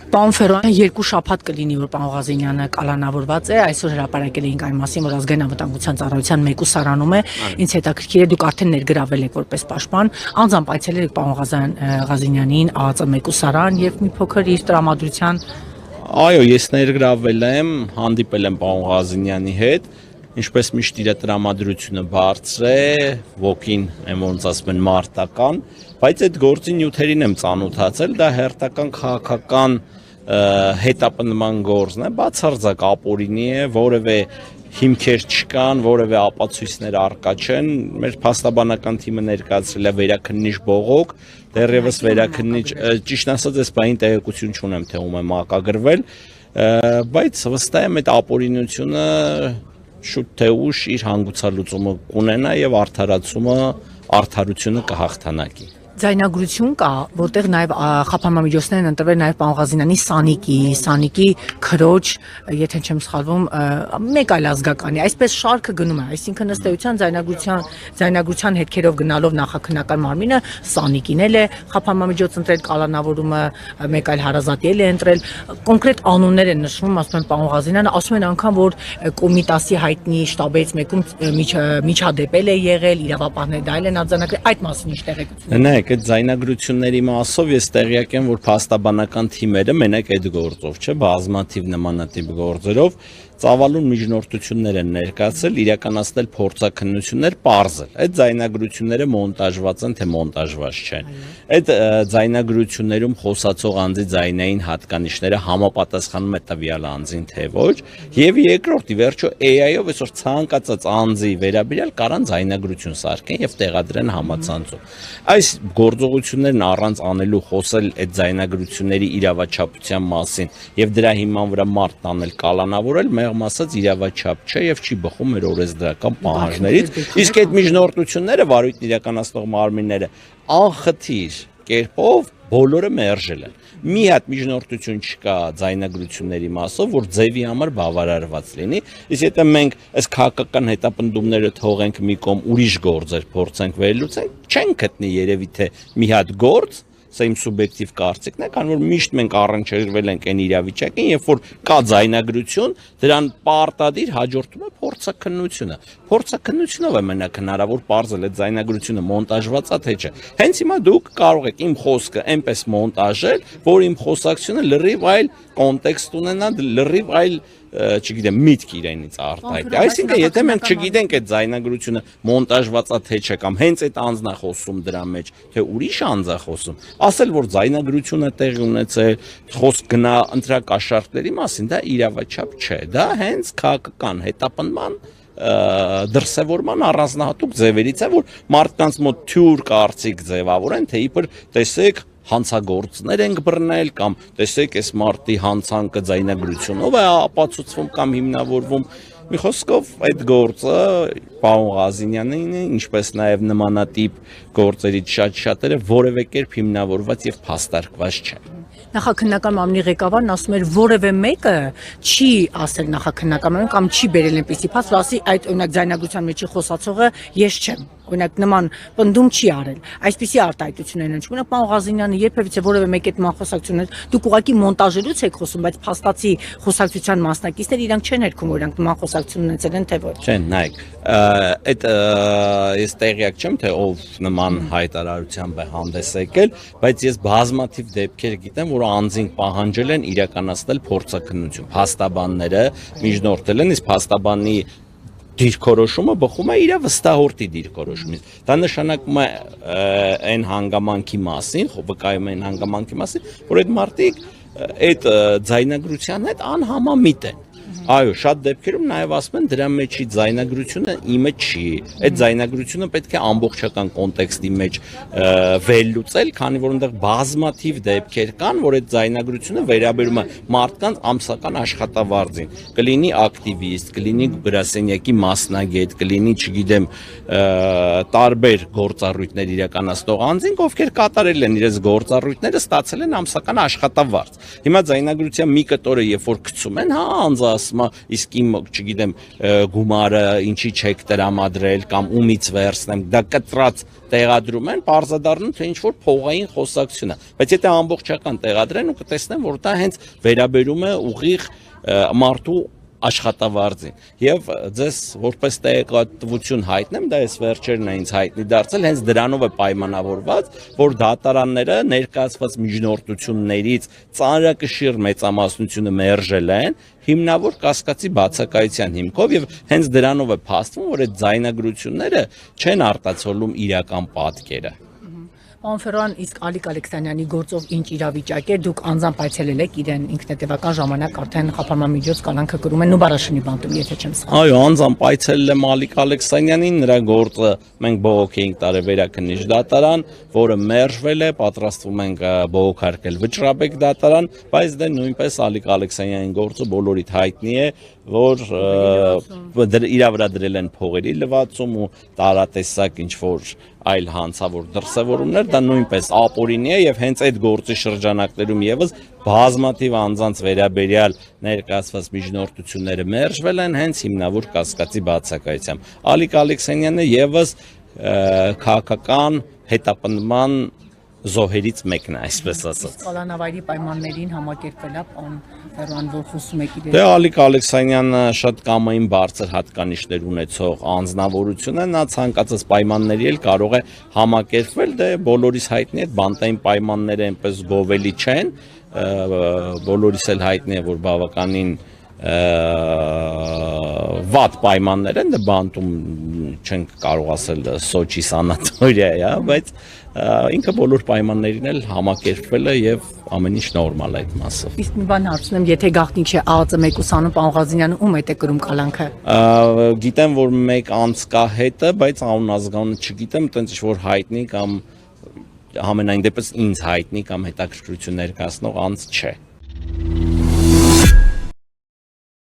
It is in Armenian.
Պարոն Ֆերոյան, երկու շաբաթ կլինի, որ պարոն Ղազենյանը կալանավորված է, այսօր հրապարակել էինք այն մասին, որ ազգային անվտանգության ծառայության մեկուսարանում է, ինձ հետաքրքիր է, դուք արդեն ներգրավել եք որպես պաշտպան, անձամբ այցելել եք պարոն Ղազենյանին ԱԱԾ մեկուսարան եւ մի փոքր իր տրամադրության։ Այո, ես ներգրավել եմ, հանդիպել եմ պարոն Ղազենյանի հետ, ինչպես միշտ իր տրամադրությունը բարձր է, ոգին եմ ոնց ասում են մարտական, բայց այդ գործի նյութերին եմ ծանոթացել, դա հերթական քաղաքական հետապնդման գործն է, բացարձակ ապօրինի է, որևէ հիմքեր չկան, որևէ ապացույցներ առկա չեն, մեր փաստաբանական թիմը ներկայացրել է վերաքննիչ բողոք, դեռևս վերաքննիչ, ճիշտ ասած, այս բանի տեղեկություն չունեմ, թե ում է մակագրվել, բայց վստահ եմ այդ ապօրինությունը շուտ թե ուշ իր հանգուցալուծումը կունենա եւ արդարությունը կհաղթանակի։ Ձայնագրություն կա, որտեղ նաև խափանամիջոցներ են ընտրվել նաև պարոն Ղազենյանի Սանիկի քրոջ, եթե չեմ սխալվում, մեկ այլ ազգականի, այսպես շարքը գնում է, այսինքն ըստ էության ձայնագրության հետքերով գնալով նախաքննական մարմինը Սանիկին էլ է խափանամիջոց ընտրել, կալանավորումը մեկ այլ հարազատի էլ է ընտրել, կոնկրետ անուններ են նշվում, ասում են պարոն Ղազենյանը, ասում են անգամ, որ Կոմիտասի հայտնի շտաբից մեկում միջադեպել է եղել, իրավապահները դա էլ են արձանագրել, այդ մասին ինչ տեղեկություն։ Այդ ձայնագրությունների մասով ես տեղյակ եմ, որ փաստաբանական թիմերը մենակ այդ գործով, չէ, բազմաթիվ նմանատիպ գործերով ծավալուն միջնորդություններ են ներկայացրել, իրականացնել փորձաքննություններ, պարզել։ Այդ ձայնագրությունները մոնտաժված են, թե մոնտաժված չեն։ Այդ ձայնագրություններում խոսացող անձի ձայնային հատկանիշները համապատասխանում է տվյալ անձին, թե ոչ, եւ երկրորդ ի վերջո AI-ով այսօր ցանկացած անձի վերաբերյալ կարան ձայնագրություն սարքեն եւ տեղադրեն համացանցում։ Այս գործողություններն առանց անելու խոսել այդ ձայնագրությունների իրավաչափության մասին եւ դրա հիման վրա մարդ տանել կալանավորել մեղմ ասած իրավաչափ չէ եւ չի բխում մեր օրենսդրական պահանջներից, իսկ այդ միջնորդությունները վարույթն իրականացնող մարմինները անխտիր կերպով բոլորը մերժել են։ Մի հատ միջնորդություն չկա ձայնագրությունների մասով, որ ձևի համար բավարարված լինի, իսկ եթե մենք այս քաղաքական հետապնդումները թողենք մի կողմ, ուրիշ գործեր փորձենք վերլուծենք, չենք գտնի երևի թե մի հատ գործ, սա իմ սուբյեկտիվ կարծիքն է, քանի որ միշտ մենք առնչվել ենք այն իրավիճակին, երբ որ կա ձայնագրություն, դրան պարտադիր հաջորդում է փորձաքննությունը։ Փորձաքննությունով է մենակ հնարավոր պարզել այդ ձայնագրությունը մոնտաժված է թե չէ։ Հենց հիմա դուք կարող եք իմ խոսքը այնպես մոնտաժել, որ իմ խոսակցությունը լրիվ այլ կոնտեքստ ունենա, լրիվ այլ չգիտեմ, միտք իրենից արտահայտի։ Այսինքն, եթե մենք չգիտենք այդ ձայնագրությունը մոնտաժված է թե չէ, կամ հենց այդ անձն է խոսում դրա մեջ, թե ուրիշ անձ է խոսում, ասել, որ ձայնագրությունը տեղի ունեցել, խոսք գնա ընտրակաշառքների մասին, դա իրավաչափ չէ, դա հենց քաղաքական հետապնդման դրսևորման առանձնահատուկ ձևերից է, որ մարդկանց մոտ թյուր կարծիք ձևավորեն, թե իբր տեսեք հանցագործներ ենք բռնել կամ տեսեք այս մարտի հանցանքը ձայնագրությունով է ապացուցվում կամ հիմնավորվում։ Մի խոսքով այդ գործը պարոն Ղազենյանին է, ինչպես նաև նմանատիպ գործերից շատերը որևէ կերպ հիմնավորված եւ փաստարկված չեն։ Նախաքննական մարմնի ղեկավարն ասում էր, որևէ մեկը չի ասել նախաքննական մարմին կամ չի բերել այնպեսի փաստ, որ ասի այդ օրինակ ձայնագրության մեջի խոսացողը ես չեմ։ Օրինակ նման պնդում չի արել։ Այսպիսի արտահայտություն են հնչում։ Օրինակ պարոն Ղազենյանը երբևիցե որևէ մեկի հետ խոսակցություններ դուք ուղղակի մոնտաժելուց եք խոսում, բայց փաստացի խոսակցության մասնակիցները իրանք չեն հերքում, որ իրանք նման խոսակցություն ունեցել են թե ոչ։ Չեն, նայեք, այդ ես տեղյակ չեմ, թե ով նման հայտարարությամբ է հանդես եկել, բայց ես բազմաթիվ դեպքեր գիտեմ, որ անձին պահանջել են իրականացնել փորձաքննություն։ Փաստաբանները միջնորդել են, իսկ փաստաբանի դիրքորոշումը բխում է իր վստահորդի դիրքորոշումից։ Դա նշանակում է այն հանգամանքի մասին, վկայում է այն հանգամանքի մասին, որ այդ մարդիկ այդ ձայնագրության հետ անհամամիտ են։ Այո, շատ դեպքերում նաև ասում են դրա մեջի ձայնագրությունը իմը չի։ Այդ ձայնագրությունը պետք է ամբողջական կոնտեքստի մեջ վերլուծել, քանի որ այնտեղ բազմաթիվ դեպքեր կան, որ այդ ձայնագրությունը վերաբերում է մարդկանց ամսական աշխատավարձին։ Կլինի ակտիվիստ, կլինի գրասենյակի մասնագետ, կլինի, չգիտեմ, տարբեր գործառույթներ իրականացնող անձինք, ովքեր կատարել են իրենց գործառույթները, ստացել են ամսական աշխատավարձ։ Հիմա ձայնագրության մի կտորը երբ որ գցում են, հա, անձը ասում հիմա իսկ իմ, չգիտեմ, գումարը ինչի չեք տրամադրել կամ ումից վերցնեմ, դա կտրած տեղադրում են, բարձրադառնում թե ինչ որ փողային խոսակցություն է, բայց եթե ամբողջական տեղադրեն ու կտեսնեն, որ դա հենց վերաբերում է ուղիղ մարդու աշխատավարձին եւ ձեզ որպես տեղեկատվություն հայտնեմ, դա այս վերջերն է ինձ հայտնի դարձել, հենց դրանով է պայմանավորված, որ դատարանները ներկայացված միջնորդություններից ծանրակշիռ մեծամասնությունը մերժել են հիմնավոր կասկածի բացակայության հիմքով եւ հենց դրանով է փաստվում, որ այդ ձայնագրությունները չեն արտացոլում իրական պատկերը։ Պարոն Ֆերոյան, իսկ Ալիկ Ալեքսանյանի գործով ինչ իրավիճակ է, դուք անձամբ այցելել եք իրեն ինքնատիպական ժամանակ արդեն խափանամիջոց կալանքը կրում են Նուբարաշինի բանտում, եթե չեմ սխալվում։ Այո, անձամբ այցելել եմ Ալիկ Ալեքսանյանին, նրա գործը մենք բողոք էինք տարել վերաքննիչ դատարան, որը մերժվել է, պատրաստվում ենք բողոքարկել Վճռաբեկ դատարան, բայց դե նույնպես Ալիկ Ալեքսանյանի գործը բոլորիդ հայտնի է, որ իրա վրա դրել են փողերի լվացում ու տարատեսակ ինչ որ այլ հանցավոր դրսևորումներ, դա նույնպես ապօրինի է եւ հենց այդ գործի շրջանակներում եւս բազմաթիվ անձանց վերաբերյալ ներկայացված միջնորդությունները մերժվել են հենց հիմնավոր կասկածի բացակայությամբ։ Ալիկ Ալեքսանյանը եւս քաղաքական հետապնդման զոհերից մեկն է, այսպես ասած։ Կալանավայրի պայմաններին համակերպվել է, պարոն Ֆերոյան, որ խոսում եք իրեն։ Դե Ալիկ Ալեքսանյանը շատ կամային բարձր հատկանիշներ ունեցող անձնավորություն է, նա ցանկացած պայմանների էլ կարող է համակերպվել, դե բոլորիս հայտնի է, բանտային պայմանները այնպես գովելի չեն, բոլորիս էլ հայտնի է, որ բավականին վատ պայմաններ են, դե բանտում չենք կարող ասել Սոչի սանատորիա է, բայց ինքը բոլոր պայմաններին էլ համակերպվել է եւ ամեն ինչ նորմալ է այդ մասով։ Իսկ մի բան հարցնեմ, եթե գաղտնիք չէ ԱԱԾ մեկուսանում պարոն Ղազինյանը ում հետ է կրում կալանքը։ Գիտեմ, որ մեկ անց կա հետը, բայց անուն ազգանունը չգիտեմ, տենց ինչ որ հայտնի կամ համենայն դեպս ինձ հայտնի կամ հետաքրքրություն ներկայացնող անց չէ։